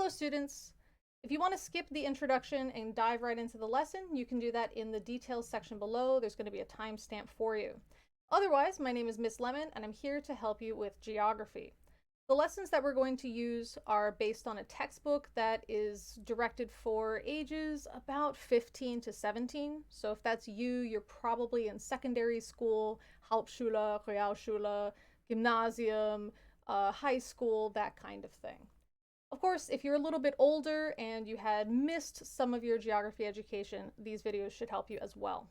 Hello students! If you want to skip the introduction and dive right into the lesson, you can do that in the details section below. There's going to be a timestamp for you. Otherwise, my name is Miss Lemon and I'm here to help you with geography. The lessons that we're going to use are based on a textbook that is directed for ages about 15 to 17. So if that's you, you're probably in secondary school, Hauptschule, Realschule, Gymnasium, high school, that kind of thing. Of course, if you're a little bit older and you had missed some of your geography education, these videos should help you as well.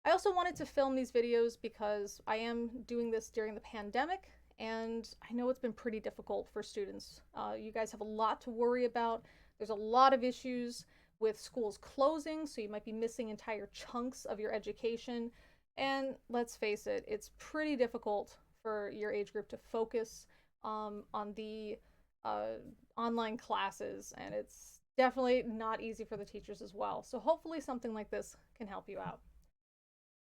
I also wanted to film these videos because I am doing this during the pandemic, and I know it's been pretty difficult for students. You guys have a lot to worry about. There's a lot of issues with schools closing, so you might be missing entire chunks of your education. And let's face it, it's pretty difficult for your age group to focus on the online classes, and it's definitely not easy for the teachers as well. So hopefully something like this can help you out.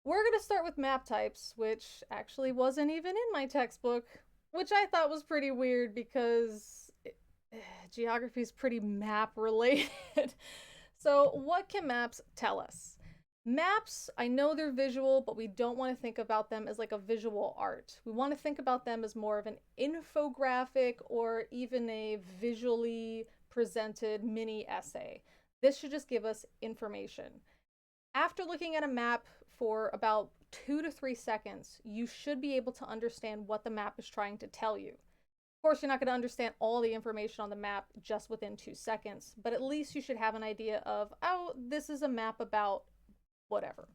We're going to start with map types, which actually wasn't even in my textbook, which I thought was pretty weird because geography is pretty map related. So what can maps tell us? Maps, I know they're visual, but we don't want to think about them as like a visual art. We want to think about them as more of an infographic or even a visually presented mini essay. This should just give us information. After looking at a map for about 2 to 3 seconds, you should be able to understand what the map is trying to tell you. Of course, you're not going to understand all the information on the map just within 2 seconds, but at least you should have an idea of, oh, this is a map about whatever.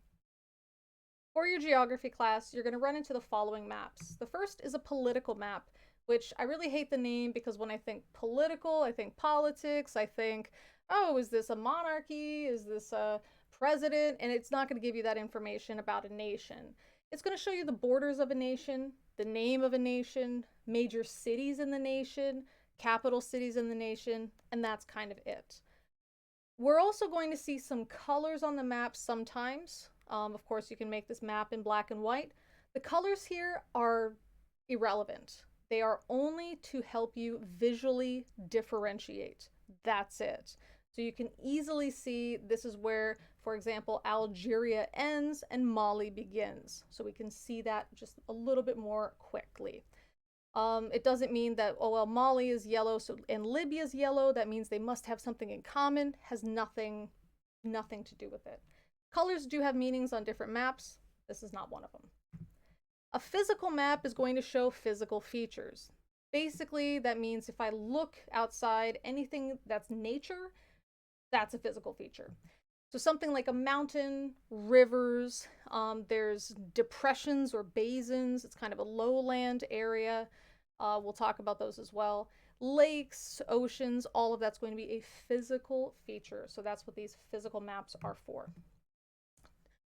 For your geography class, you're going to run into the following maps. The first is a political map, which I really hate the name because when I think political, I think politics, I think, oh, is this a monarchy? Is this a president? And it's not going to give you that information about a nation. It's going to show you the borders of a nation, the name of a nation, major cities in the nation, capital cities in the nation, and that's kind of it. We're also going to see some colors on the map sometimes. Of course, you can make this map in black and white. The colors here are irrelevant. They are only to help you visually differentiate. That's it. So you can easily see this is where, for example, Algeria ends and Mali begins. So we can see that just a little bit more quickly. It doesn't mean that, oh, well, Mali is yellow and Libya is yellow. That means they must have something in common. Has nothing to do with it. Colors do have meanings on different maps. This is not one of them. A physical map is going to show physical features. Basically, that means if I look outside, anything that's nature, that's a physical feature. So something like a mountain, rivers, there's depressions or basins. It's kind of a lowland area. We'll talk about those as well. Lakes, oceans, all of that's going to be a physical feature. So that's what these physical maps are for.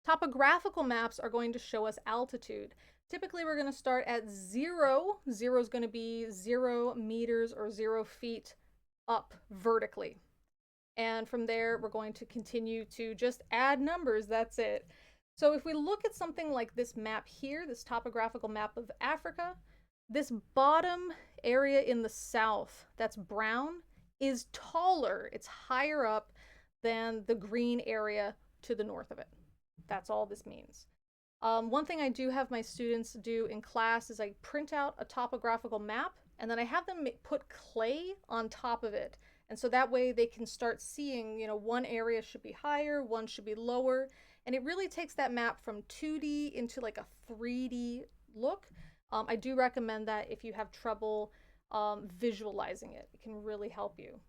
Topographical maps are going to show us altitude. Typically, we're going to start at 0. 0 is going to be 0 meters or 0 feet up vertically. And from there, we're going to continue to just add numbers. That's it. So if we look at something like this map here, this topographical map of Africa, this bottom area in the south that's brown is taller. It's higher up than the green area to the north of it. That's all this means. One thing I do have my students do in class is I print out a topographical map and then I have them put clay on top of it. And so that way they can start seeing, you know, one area should be higher, one should be lower. And it really takes that map from 2D into like a 3D look. I do recommend that if you have trouble visualizing it. It can really help you.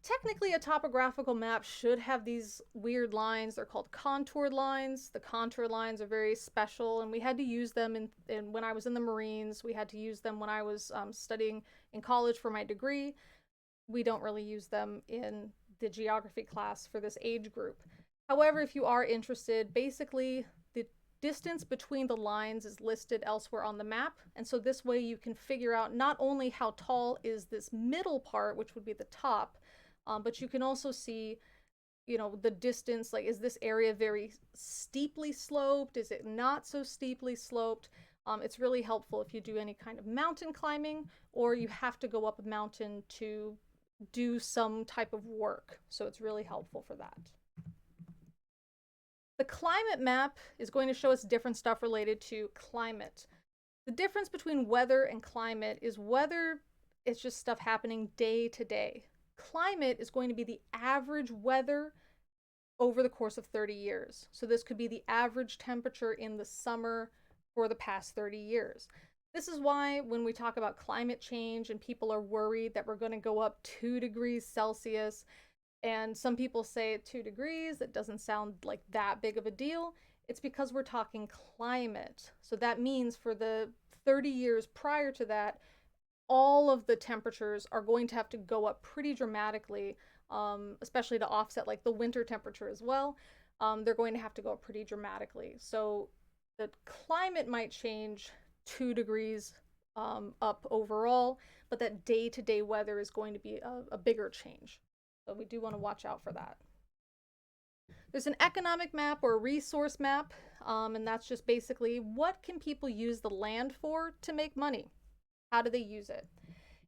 Technically, a topographical map should have these weird lines. They're called contoured lines. The contour lines are very special, and we had to use them when I was in the Marines. We had to use them when I was studying in college for my degree. We don't really use them in the geography class for this age group. However, if you are interested, basically the distance between the lines is listed elsewhere on the map. And so this way you can figure out not only how tall is this middle part, which would be the top, but you can also see, you know, the distance, like, is this area very steeply sloped? Is it not so steeply sloped? It's really helpful if you do any kind of mountain climbing or you have to go up a mountain to do some type of work. So it's really helpful for that. The climate map is going to show us different stuff related to climate. The difference between weather and climate is weather is just stuff happening day to day. Climate is going to be the average weather over the course of 30 years. So this could be the average temperature in the summer for the past 30 years. This is why when we talk about climate change and people are worried that we're going to go up 2 degrees Celsius, and some people say 2 degrees, it doesn't sound like that big of a deal. It's because we're talking climate. So that means for the 30 years prior to that, all of the temperatures are going to have to go up pretty dramatically, especially to offset like the winter temperature as well. They're going to have to go up pretty dramatically. So the climate might change 2 degrees up overall, but that day-to-day weather is going to be a bigger change. So we do want to watch out for that. There's an economic map or a resource map, and that's just basically what can people use the land for to make money? How do they use it?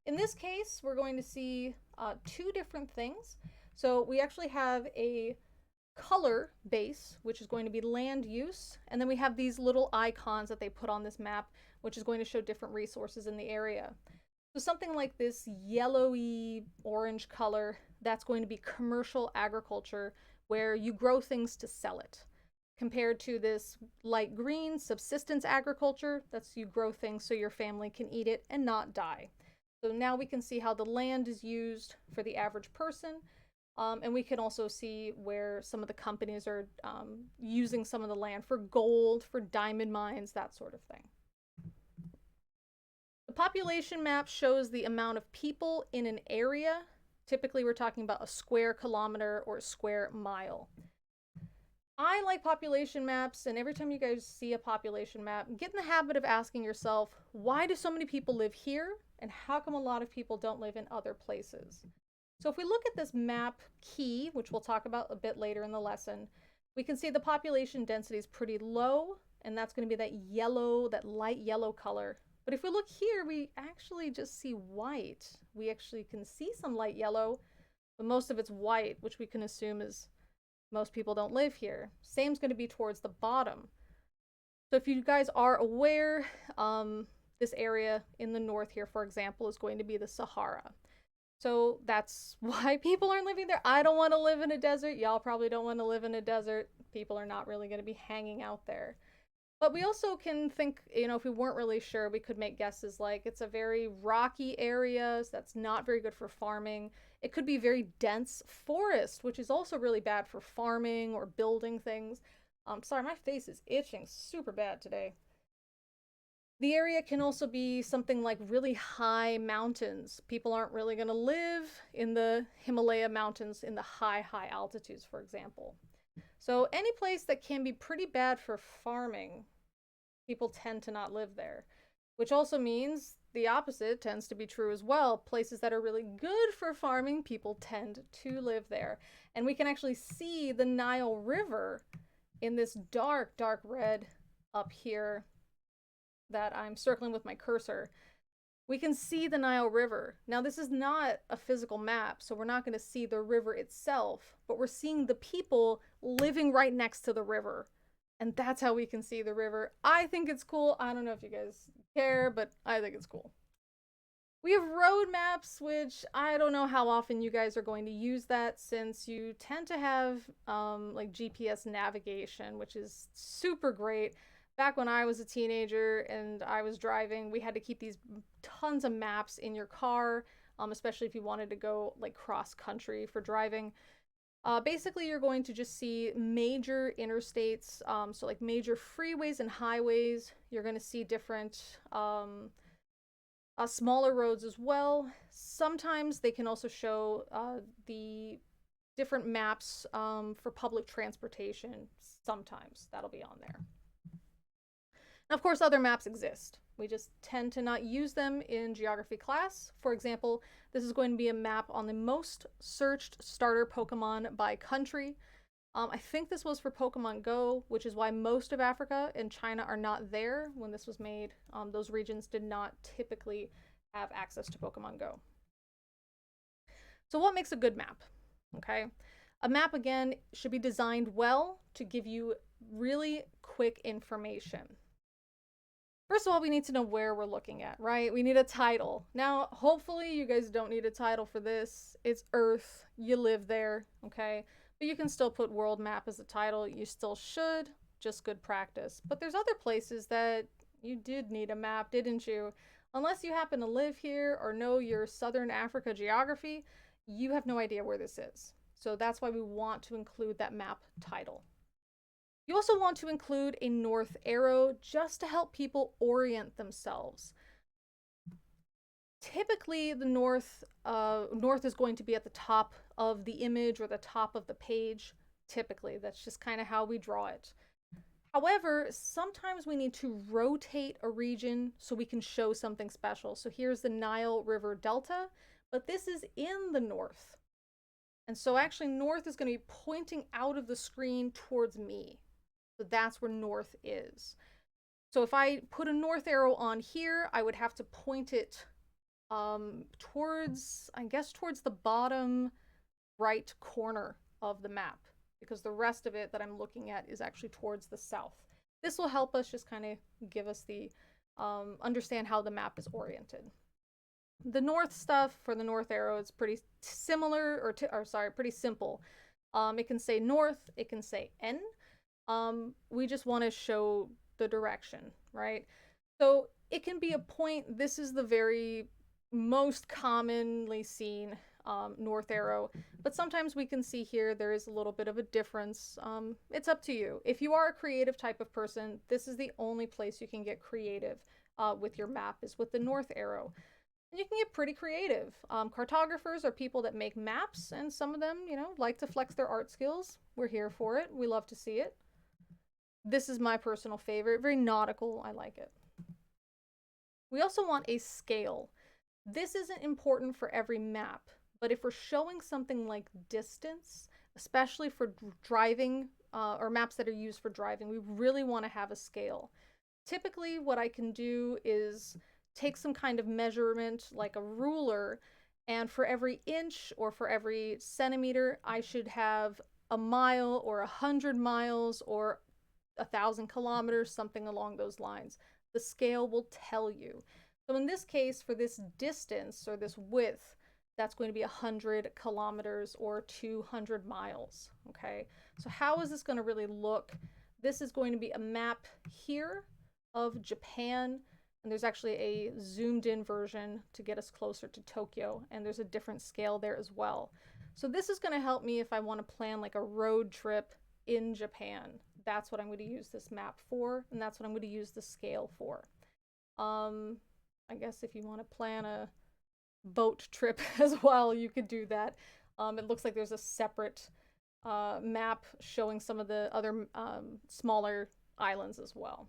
In this case, we're going to see 2 different things. So we actually have a color base, which is going to be land use, and then we have these little icons that they put on this map, which is going to show different resources in the area. So something like this yellowy orange color, that's going to be commercial agriculture, where you grow things to sell it. Compared to this light green subsistence agriculture, that's you grow things so your family can eat it and not die. So now we can see how the land is used for the average person, and we can also see where some of the companies are using some of the land for gold, for diamond mines, that sort of thing. The population map shows the amount of people in an area. Typically, we're talking about a square kilometer or a square mile. I like population maps, and every time you guys see a population map, get in the habit of asking yourself, why do so many people live here, and how come a lot of people don't live in other places? So if we look at this map key, which we'll talk about a bit later in the lesson, we can see the population density is pretty low, and that's going to be that yellow, that light yellow color. But if we look here, we actually just see white. We actually can see some light yellow, but most of it's white, which we can assume is most people don't live here. Same's going to be towards the bottom. So if you guys are aware, this area in the north here, for example, is going to be the Sahara. So that's why people aren't living there. I don't want to live in a desert. Y'all probably don't want to live in a desert. People are not really going to be hanging out there. But we also can think, if we weren't really sure, we could make guesses like it's a very rocky area, so that's not very good for farming. It could be very dense forest, which is also really bad for farming or building things. Sorry, my face is itching super bad today. The area can also be something like really high mountains. People aren't really going to live in the Himalaya mountains in the high altitudes, for example. So any place that can be pretty bad for farming, people tend to not live there, which also means the opposite tends to be true as well. Places that are really good for farming, people tend to live there. And we can actually see the Nile River in this dark red up here that I'm circling with my cursor. We can see the Nile River. Now, this is not a physical map, so we're not going to see the river itself, but we're seeing the people living right next to the river. And that's how we can see the river. I think it's cool. I don't know if you guys care, but I think it's cool. We have road maps, which I don't know how often you guys are going to use that, since you tend to have like GPS navigation, which is super great. Back when I was a teenager and I was driving, we had to keep these tons of maps in your car, especially if you wanted to go like cross country for driving. Basically, you're going to just see major interstates, so like major freeways and highways. You're going to see different smaller roads as well. Sometimes they can also show the different maps for public transportation. Sometimes that'll be on there. Now, of course, other maps exist. We just tend to not use them in geography class. For example, this is going to be a map on the most searched starter Pokemon by country. I think this was for Pokemon Go, which is why most of Africa and China are not there when this was made. Those regions did not typically have access to Pokemon Go. So what makes a good map? Okay. A map, again, should be designed well to give you really quick information. First of all, we need to know where we're looking at, right? We need a title. Now, hopefully you guys don't need a title for this. It's Earth. You live there, okay? But you can still put world map as a title. You still should. Just good practice. But there's other places that you did need a map, didn't you? Unless you happen to live here or know your Southern Africa geography, you have no idea where this is. So that's why we want to include that map title. You also want to include a north arrow just to help people orient themselves. Typically, the north is going to be at the top of the image or the top of the page. Typically, that's just kind of how we draw it. However, sometimes we need to rotate a region so we can show something special. So here's the Nile River Delta, but this is in the north. And so actually north is going to be pointing out of the screen towards me. So that's where north is. So if I put a north arrow on here, I would have to point it towards, I guess, towards the bottom right corner of the map, because the rest of it that I'm looking at is actually towards the south. This will help us just kind of give us the understand how the map is oriented. The north stuff for the north arrow is pretty similar, pretty simple. It can say north, it can say N. We just want to show the direction, right? So it can be a point. This is the very most commonly seen north arrow, but sometimes we can see here there is a little bit of a difference. It's up to you. If you are a creative type of person, this is the only place you can get creative with your map, is with the north arrow. And you can get pretty creative. Cartographers are people that make maps, and some of them, you know, like to flex their art skills. We're here for it. We love to see it. This is my personal favorite. Very nautical. I like it. We also want a scale. This isn't important for every map, but if we're showing something like distance, especially for driving or maps that are used for driving, we really want to have a scale. Typically, what I can do is take some kind of measurement like a ruler, and for every inch or for every centimeter, I should have a mile or 100 miles or 1,000 kilometers, something along those lines. The scale will tell you. So in this case, for this distance or this width, that's going to be 100 kilometers or 200 miles, okay? So how is this going to really look? This is going to be a map here of Japan, and there's actually a zoomed in version to get us closer to Tokyo, and there's a different scale there as well. So this is going to help me if I want to plan like a road trip in Japan. That's what I'm going to use this map for, and that's what I'm going to use the scale for. I guess if you want to plan a boat trip as well, you could do that. It looks like there's a separate map showing some of the other smaller islands as well.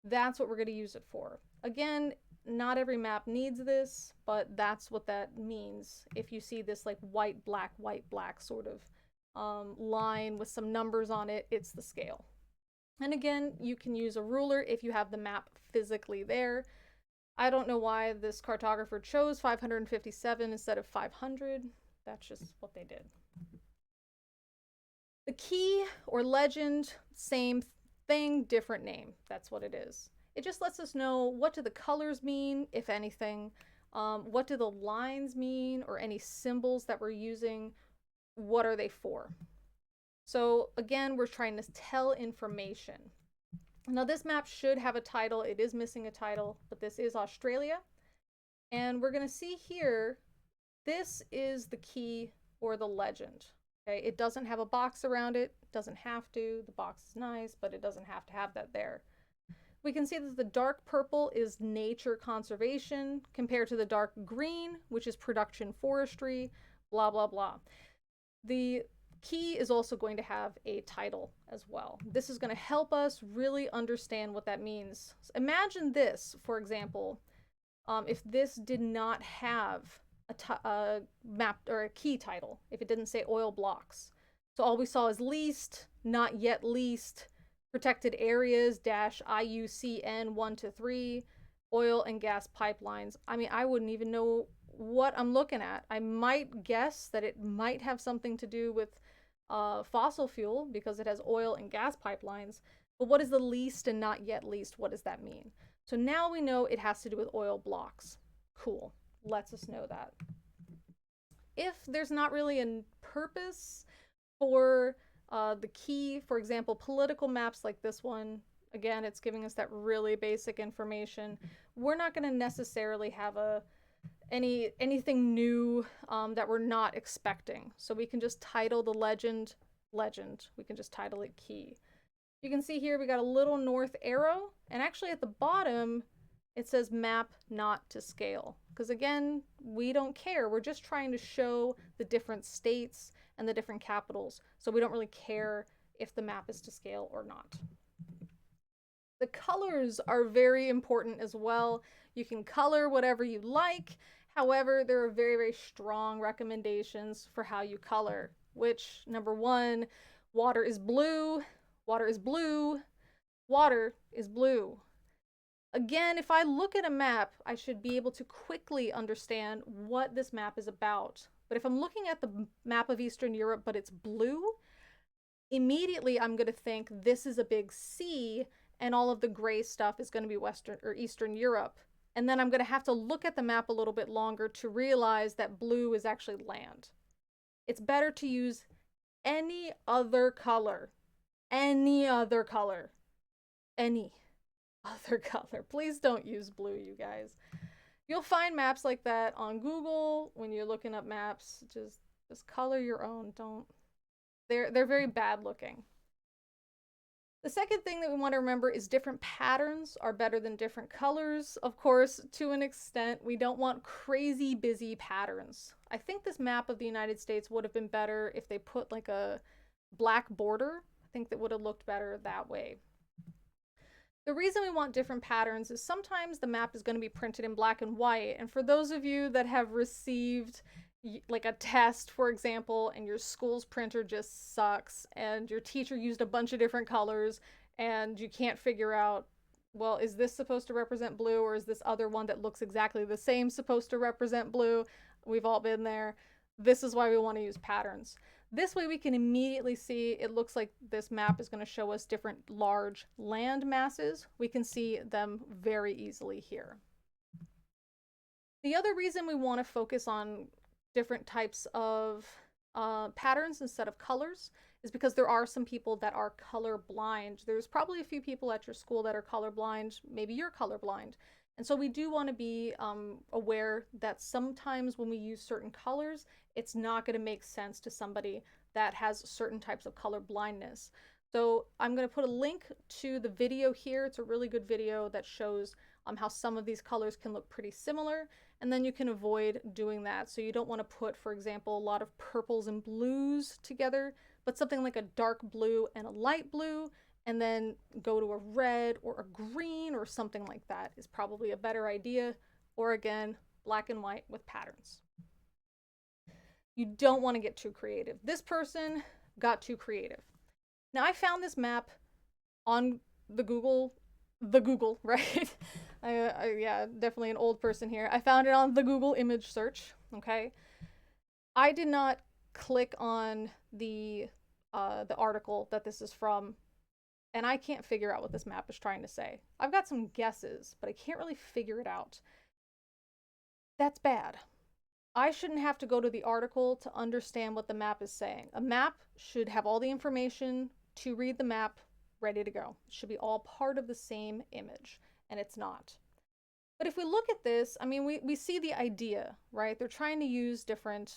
That's what we're going to use it for. Again, not every map needs this, but that's what that means. If you see this like white, black sort of line with some numbers on it, it's the scale. And again, you can use a ruler if you have the map physically there. I don't know why this cartographer chose 557 instead of 500. That's just what they did. The key or legend, same thing, different name. That's what it is. It just lets us know, what do the colors mean, if anything? What do the lines mean, or any symbols that we're using? What are they for? So again, we're trying to tell information. Now this map should have a title. It is missing a title, but this is Australia. And we're going to see here, this is the key or the legend. Okay, it doesn't have a box around it. It doesn't have to. The box is nice, but it doesn't have to have that there. We can see that the dark purple is nature conservation compared to the dark green, which is production forestry, blah, blah, blah. The key is also going to have a title as well. This is going to help us really understand what that means. So imagine this, for example, if this did not have a map or a key title, if it didn't say oil blocks. So all we saw is leased, not yet leased, protected areas -IUCN 1 to 3, oil and gas pipelines. I mean, I wouldn't even know what I'm looking at. I might guess that it might have something to do with fossil fuel because it has oil and gas pipelines. But what is the least and not yet least? What does that mean? So now we know it has to do with oil blocks. Cool. Lets us know that. If there's not really a purpose for the key, for example, political maps like this one, again, it's giving us that really basic information. We're not going to necessarily have anything new that we're not expecting. So we can just title the legend. We can just title it key. You can see here we got a little north arrow, and actually at the bottom it says map not to scale. Because again, we don't care. We're just trying to show the different states and the different capitals. So we don't really care if the map is to scale or not. The colors are very important as well. You can color whatever you like. However, there are very, very strong recommendations for how you color, which, number one, water is blue, water is blue, water is blue. Again, if I look at a map, I should be able to quickly understand what this map is about. But if I'm looking at the map of Eastern Europe, but it's blue, immediately I'm going to think this is a big sea and all of the gray stuff is going to be Western or Eastern Europe. And then I'm going to have to look at the map a little bit longer to realize that blue is actually land. It's better to use any other color. Any other color. Any other color. Please don't use blue, you guys. You'll find maps like that on Google when you're looking up maps. Just color your own. Don't. They're very bad looking. The second thing that we want to remember is different patterns are better than different colors. Of course, to an extent, we don't want crazy busy patterns. I think this map of the United States would have been better if they put like a black border. I think that would have looked better that way. The reason we want different patterns is sometimes the map is going to be printed in black and white. And for those of you that have received like a test, for example, and your school's printer just sucks and your teacher used a bunch of different colors and you can't figure out, well, is this supposed to represent blue or is this other one that looks exactly the same supposed to represent blue? We've all been there. This is why we want to use patterns. This way we can immediately see it looks like this map is going to show us different large land masses. We can see them very easily here. The other reason we want to focus on different types of patterns instead of colors is because there are some people that are color blind. There's probably a few people at your school that are color blind. Maybe you're color blind. And so we do want to be aware that sometimes when we use certain colors, it's not going to make sense to somebody that has certain types of color blindness. So I'm going to put a link to the video here. It's a really good video that shows how some of these colors can look pretty similar, and then you can avoid doing that. So you don't want to put, for example, a lot of purples and blues together, but something like a dark blue and a light blue, and then go to a red or a green or something like that is probably a better idea. Or again, black and white with patterns. You don't want to get too creative. This person got too creative. Now I found this map on the Google, right? Yeah, definitely an old person here. I found it on the Google image search, okay? I did not click on the article that this is from, and I can't figure out what this map is trying to say. I've got some guesses, but I can't really figure it out. That's bad. I shouldn't have to go to the article to understand what the map is saying. A map should have all the information to read the map ready to go. It should be all part of the same image, and it's not. But if we look at this, I mean, we see the idea, right? They're trying to use different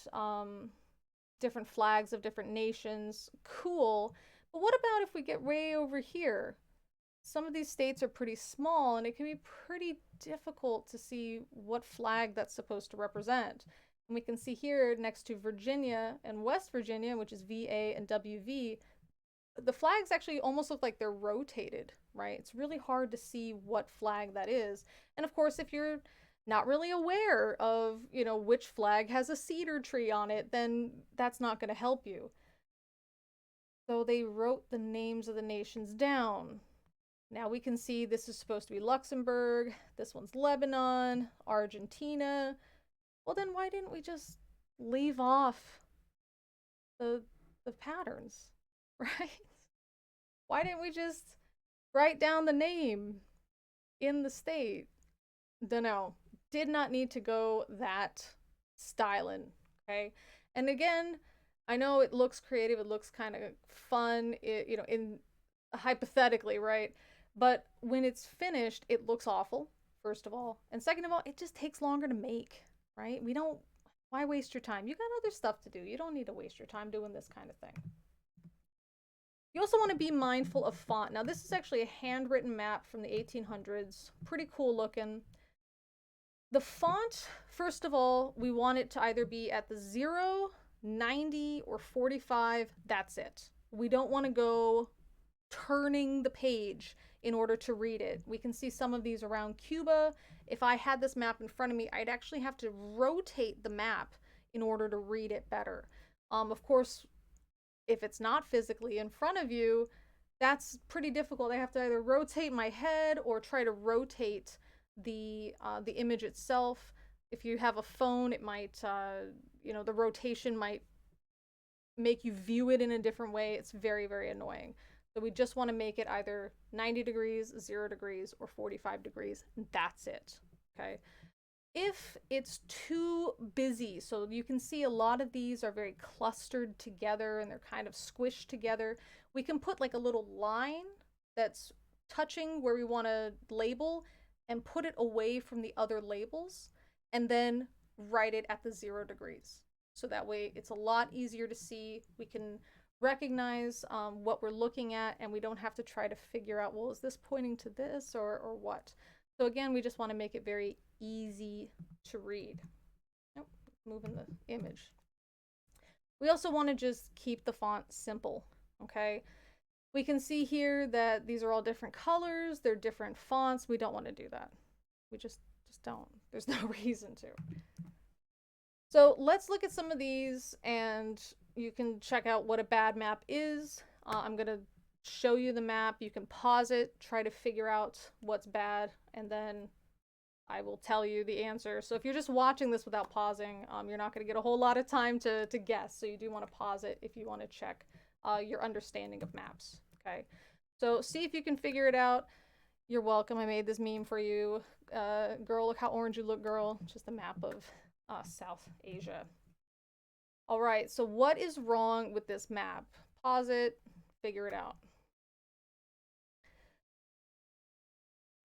flags of different nations. Cool. But what about if we get way over here? Some of these states are pretty small, and it can be pretty difficult to see what flag that's supposed to represent. And we can see here next to Virginia and West Virginia, which is VA and WV, the flags actually almost look like they're rotated, right? It's really hard to see what flag that is. And of course, if you're not really aware of, you know, which flag has a cedar tree on it, then that's not going to help you. So they wrote the names of the nations down. Now we can see this is supposed to be Luxembourg, this one's Lebanon, Argentina, Well, then why didn't we just leave off the patterns, right? Why didn't we just write down the name in the state? Dunno. Did not need to go that styling, okay? And again, I know it looks creative, it looks kind of fun, in hypothetically, right? But when it's finished, it looks awful, first of all. And second of all, it just takes longer to make, right? We don't, why waste your time? You got other stuff to do. You don't need to waste your time doing this kind of thing. You also want to be mindful of font. Now, this is actually a handwritten map from the 1800s. Pretty cool looking. The font, first of all, we want it to either be at the 0, 90, or 45. That's it. We don't want to go turning the page in order to read it. We can see some of these around Cuba. If I had this map in front of me, I'd actually have to rotate the map in order to read it better. Of course, if it's not physically in front of you, that's pretty difficult. I have to either rotate my head or try to rotate the image itself. If you have a phone, it might the rotation might make you view it in a different way. It's very, very annoying. So we just want to make it either 90 degrees, 0 degrees, or 45 degrees. And that's it. Okay. If it's too busy, so you can see a lot of these are very clustered together and they're kind of squished together, we can put like a little line that's touching where we want to label and put it away from the other labels and then write it at the 0 degrees. So that way it's a lot easier to see. We can recognize what we're looking at and we don't have to try to figure out, well, is this pointing to this or what? So again, we just want to make it very easy to read. Nope, moving the image. We also want to just keep the font simple, okay? We can see here that these are all different colors, they're different fonts. We don't want to do that. We just don't. There's no reason to. So let's look at some of these and you can check out what a bad map is. I'm going to show you the map. You can pause it, try to figure out what's bad, and then I will tell you the answer. So if you're just watching this without pausing, you're not going to get a whole lot of time to guess. So you do want to pause it if you want to check your understanding of maps. Okay. So see if you can figure it out. You're welcome. I made this meme for you. Girl, look how orange you look, girl. Just a map of South Asia. All right. So what is wrong with this map? Pause it. Figure it out.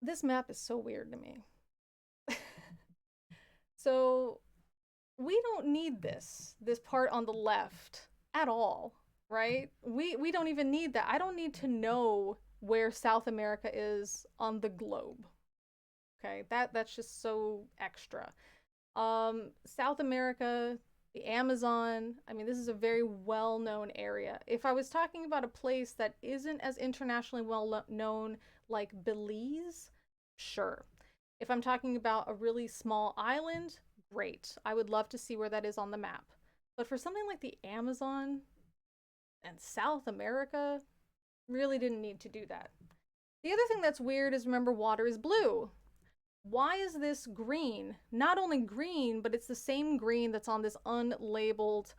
This map is so weird to me. So we don't need this part on the left at all, right? We don't even need that. I don't need to know where South America is on the globe. Okay, that's just so extra. South America, the Amazon, I mean, this is a very well-known area. If I was talking about a place that isn't as internationally well known like Belize, sure. If I'm talking about a really small island, great. I would love to see where that is on the map. But for something like the Amazon and South America, really didn't need to do that. The other thing that's weird is, remember, water is blue. Why is this green? Not only green, but it's the same green that's on this unlabeled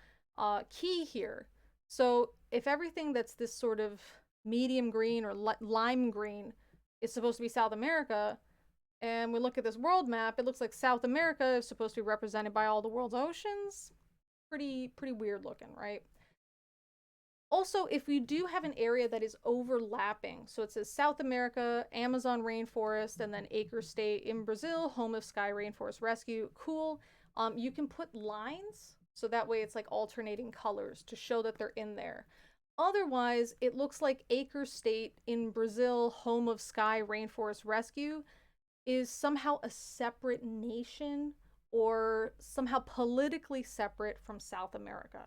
key here. So if everything that's this sort of medium green or lime green is supposed to be South America, and we look at this world map, it looks like South America is supposed to be represented by all the world's oceans. Pretty weird looking, right? Also, if we do have an area that is overlapping, so it says South America, Amazon rainforest, and then Acre State in Brazil, home of Sky Rainforest Rescue, cool. You can put lines, so that way it's like alternating colors to show that they're in there. Otherwise, it looks like Acre State in Brazil, home of Sky Rainforest Rescue, is somehow a separate nation or somehow politically separate from South America.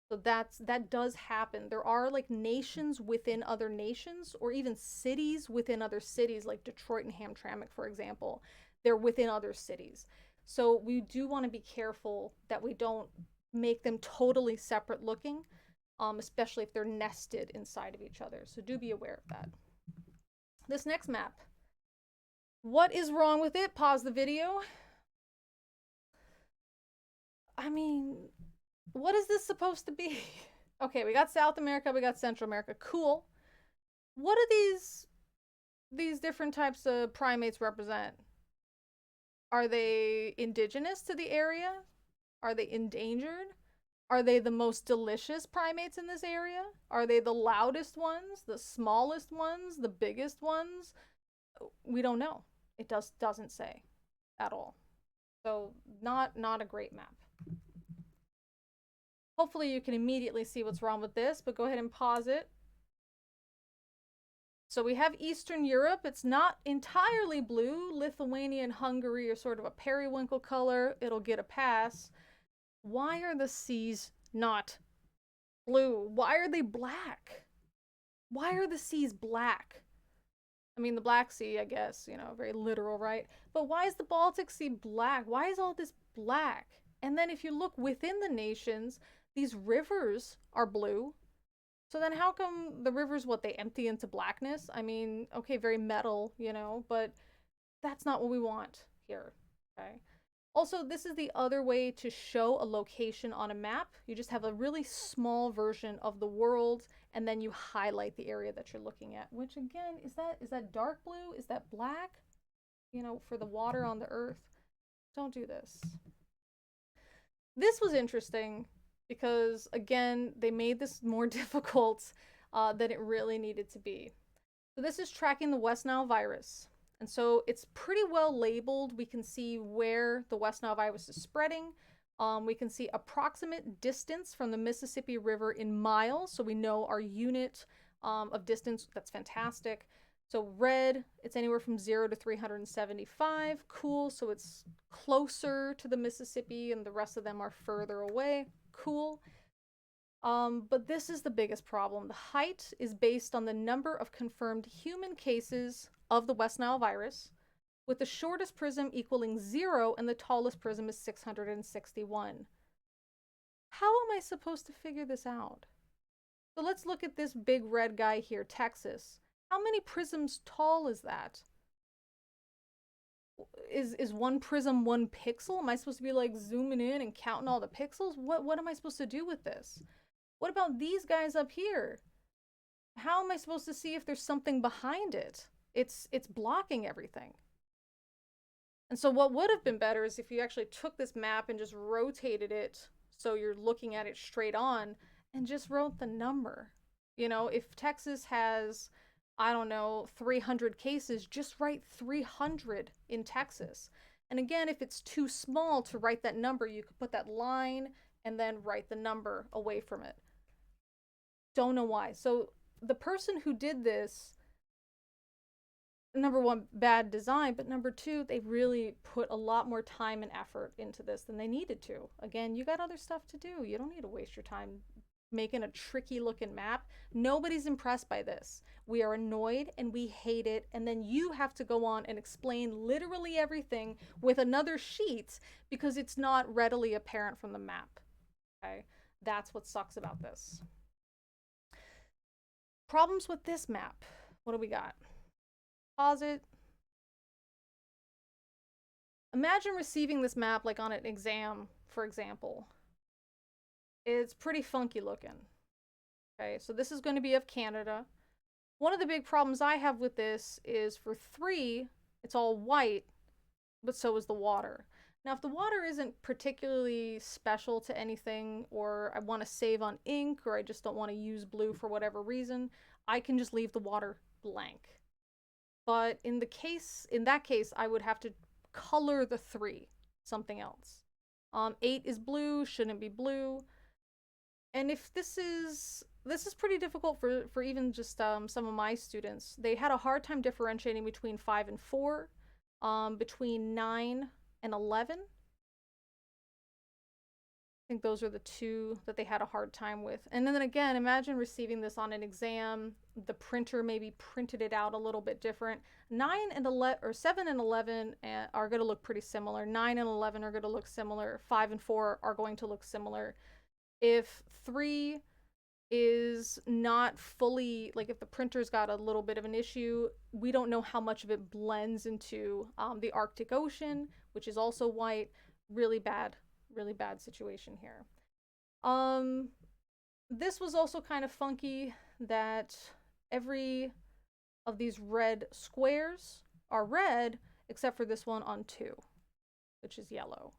So that does happen. There are like nations within other nations, or even cities within other cities, like Detroit and Hamtramck, for example. They're within other cities. So we do want to be careful that we don't make them totally separate looking, especially if they're nested inside of each other. So do be aware of that. This next map. What is wrong with it? Pause the video. I mean, what is this supposed to be? Okay, we got South America, we got Central America. Cool. What do these different types of primates represent? Are they indigenous to the area? Are they endangered? Are they the most delicious primates in this area? Are they the loudest ones, the smallest ones, the biggest ones? We don't know. It doesn't say at all. So not a great map. Hopefully you can immediately see what's wrong with this, but go ahead and pause it. So we have Eastern Europe. It's not entirely blue. Lithuania and Hungary are sort of a periwinkle color. It'll get a pass. Why are the seas not blue? Why are they black? Why are the seas black? I mean, the Black Sea, I guess, you know, very literal, right? But why is the Baltic Sea black? Why is all this black? And then if you look within the nations, these rivers are blue. So then how come the rivers, what, they empty into blackness? I mean, okay, very metal, you know, but that's not what we want here, okay? Also, this is the other way to show a location on a map. You just have a really small version of the world, and then you highlight the area that you're looking at, which again, is that dark blue? Is that black? You know, for the water on the earth. Don't do this. This was interesting because, again, they made this more difficult than it really needed to be. So this is tracking the West Nile virus. And so it's pretty well labeled. We can see where the West Nile virus is spreading. We can see approximate distance from the Mississippi River in miles. So we know our unit of distance. That's fantastic. So red, it's anywhere from 0 to 375. Cool. So it's closer to the Mississippi and the rest of them are further away. Cool. But this is the biggest problem. The height is based on the number of confirmed human cases of the West Nile virus, with the shortest prism equaling 0 and the tallest prism is 661. How am I supposed to figure this out? So let's look at this big red guy here, Texas. How many prisms tall is that? Is one prism 1 pixel? Am I supposed to be like zooming in and counting all the pixels? What am I supposed to do with this? What about these guys up here? How am I supposed to see if there's something behind it? It's blocking everything. And so what would have been better is if you actually took this map and just rotated it so you're looking at it straight on and just wrote the number. You know, if Texas has, I don't know, 300 cases, just write 300 in Texas. And again, if it's too small to write that number, you could put that line and then write the number away from it. Don't know why. So the person who did this, number one, bad design, but number two, they really put a lot more time and effort into this than they needed to. Again, you got other stuff to do. You don't need to waste your time making a tricky looking map. Nobody's impressed by this. We are annoyed and we hate it, and then you have to go on and explain literally everything with another sheet because it's not readily apparent from the map. Okay, that's what sucks about this. Problems with this map. What do we got? Pause it. Imagine receiving this map like on an exam, for example. It's pretty funky looking. Okay, so this is going to be of Canada. One of the big problems I have with this is for 3, it's all white, but so is the water. Now, if the water isn't particularly special to anything, or I want to save on ink, or I just don't want to use blue for whatever reason, I can just leave the water blank. But in that case, I would have to color the 3 something else. 8 is blue, shouldn't be blue. And if this is pretty difficult for even just some of my students. They had a hard time differentiating between 5 and 4, between 9 and 11. I think those are the 2 that they had a hard time with. And then again, imagine receiving this on an exam. The printer maybe printed it out a little bit different. 9 and 11, or 7 and 11 are going to look pretty similar. 9 and 11 are going to look similar. 5 and 4 are going to look similar. If 3 is not fully, like if the printer's got a little bit of an issue, we don't know how much of it blends into the Arctic Ocean, which is also white. Really bad really bad situation here. This was also kind of funky that every of these red squares are red except for this one on 2, which is yellow.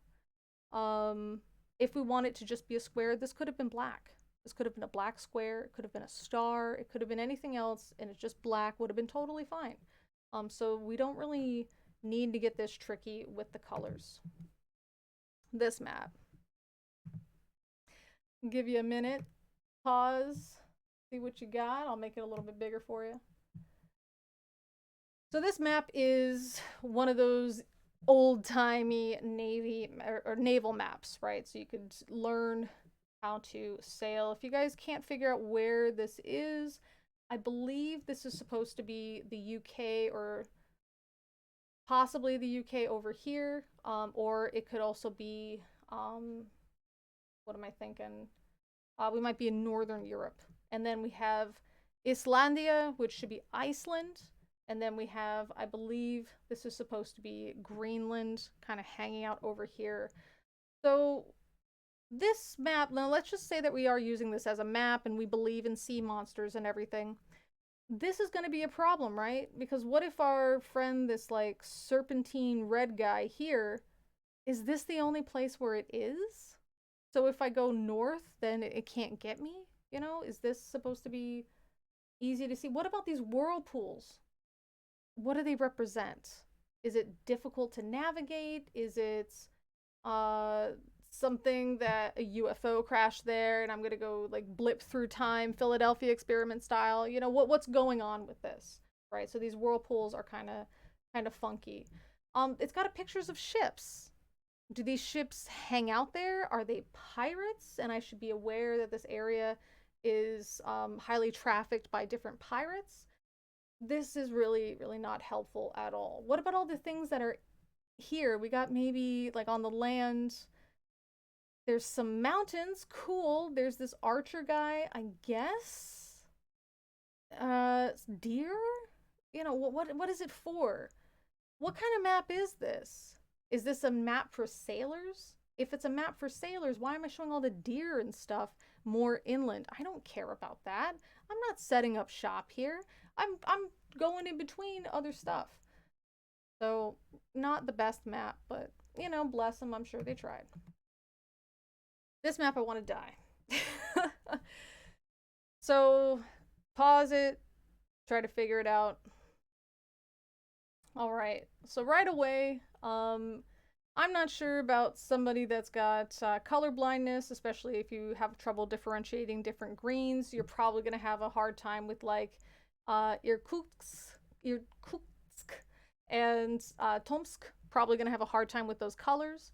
If we want it to just be a square, this could have been black. This could have been a black square, it could have been a star, it could have been anything else, and it's just black, would have been totally fine. So we don't really need to get this tricky with the colors. This map. I'll give you a minute, pause, see what you got. I'll make it a little bit bigger for you. So this map is one of those old-timey navy or naval maps, right? So you could learn how to sail. If you guys can't figure out where this is, I believe this is supposed to be the UK or possibly the UK over here, or it could also be, what am I thinking? We might be in Northern Europe. And then we have Islandia, which should be Iceland. And then we have, I believe this is supposed to be Greenland, kind of hanging out over here. So this map, now let's just say that we are using this as a map and we believe in sea monsters and everything. This is going to be a problem, right? Because what if our friend, this like serpentine red guy here, is this the only place where it is? So if I go north, then it can't get me? You know, is this supposed to be easy to see? What about these whirlpools? What do they represent? Is it difficult to navigate? Is it something that a UFO crashed there and I'm gonna go like blip through time, Philadelphia experiment style? You know, what's going on with this, right? So these whirlpools are kind of funky. It's got pictures of ships. Do these ships hang out there? Are they pirates? And I should be aware that this area is highly trafficked by different pirates. This is really, really not helpful at all. What about all the things that are here? We got maybe like on the land, there's some mountains. Cool. There's this archer guy, I guess. Deer? You know, what is it for? What kind of map is this? Is this a map for sailors? If it's a map for sailors, why am I showing all the deer and stuff more inland? I don't care about that. I'm not setting up shop here. I'm going in between other stuff. So, not the best map, but, you know, bless them. I'm sure they tried. This map, I want to die. So, pause it. Try to figure it out. All right. So, right away, I'm not sure about somebody that's got color blindness, especially if you have trouble differentiating different greens. You're probably going to have a hard time with like Irkutsk and Tomsk. Probably going to have a hard time with those colors.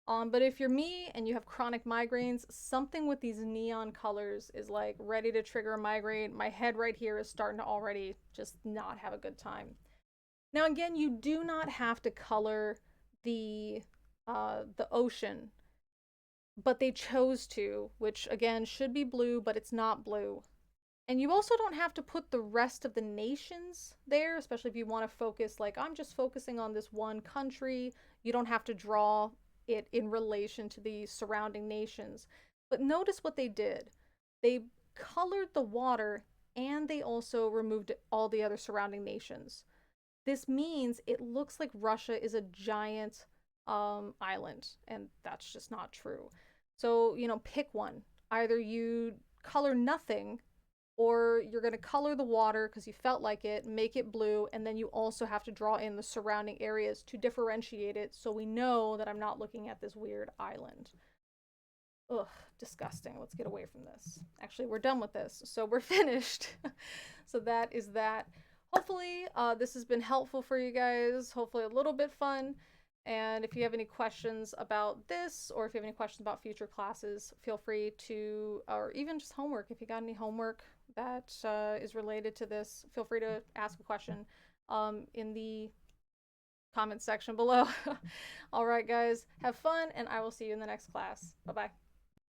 But if you're me and you have chronic migraines, something with these neon colors is like ready to trigger a migraine. My head right here is starting to already just not have a good time. Now, again, you do not have to color the ocean, but they chose to, which again should be blue, but it's not blue. And you also don't have to put the rest of the nations there, especially if you want to focus, like I'm just focusing on this one country. You don't have to draw it in relation to the surrounding nations. But notice what they did. They colored the water and they also removed all the other surrounding nations. This means it looks like Russia is a giant island, and that's just not true. So, you know, pick one. Either you color nothing, or you're going to color the water because you felt like it, make it blue, and then you also have to draw in the surrounding areas to differentiate it so we know that I'm not looking at this weird island. Ugh, disgusting. Let's get away from this. Actually, we're done with this, so we're finished. So that is that. Hopefully, this has been helpful for you guys. Hopefully a little bit fun. And if you have any questions about this, or if you have any questions about future classes, feel free to, or even just homework. If you got any homework that is related to this, feel free to ask a question in the comment section below. All right, guys, have fun, and I will see you in the next class. Bye-bye.